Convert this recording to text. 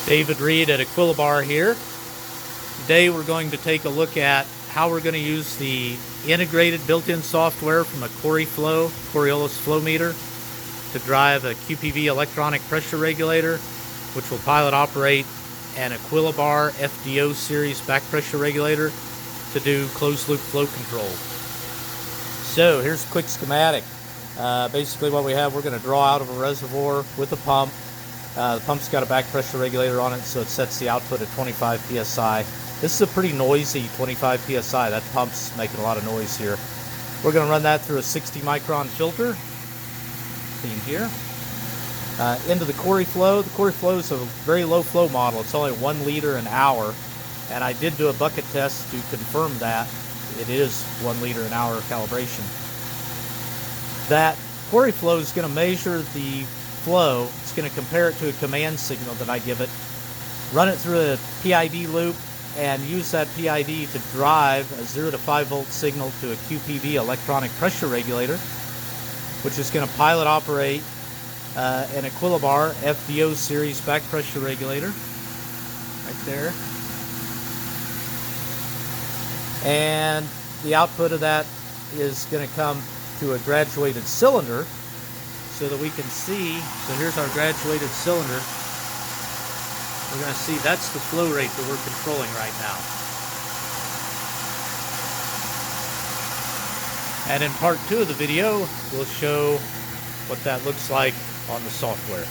David Reed at Equilibar here. Today we're going to take a look at how we're going to use the integrated built-in software from a CORI-FLOW Coriolis flow meter to drive a QPV electronic pressure regulator, which will pilot operate an Equilibar FDO series back pressure regulator to do closed loop flow control. So here's a quick schematic. Basically what we have, we're going to draw out of a reservoir with a pump. The pump's got a back pressure regulator on it, so it sets the output at 25 psi. This is a pretty noisy 25 psi. That pump's making a lot of noise here. We're going to run that through a 60 micron filter, seen here, into the CORI-FLOW. The CORI-FLOW is a very low flow model. It's only 1 liter an hour, and I did do a bucket test to confirm that it is 1 liter an hour calibration. That CORI-FLOW is going to measure the flow. It's going to compare it to a command signal that I give it, run it through a PID loop, and use that PID to drive a 0 to 5 volt signal to a QPV electronic pressure regulator, which is going to pilot operate an Equilibar FDO series back pressure regulator right there. And the output of that is going to come to a graduated cylinder so that we can see. So here's our graduated cylinder. We're going to see that's the flow rate that we're controlling right now. And in part 2 of the video, we'll show what that looks like on the software.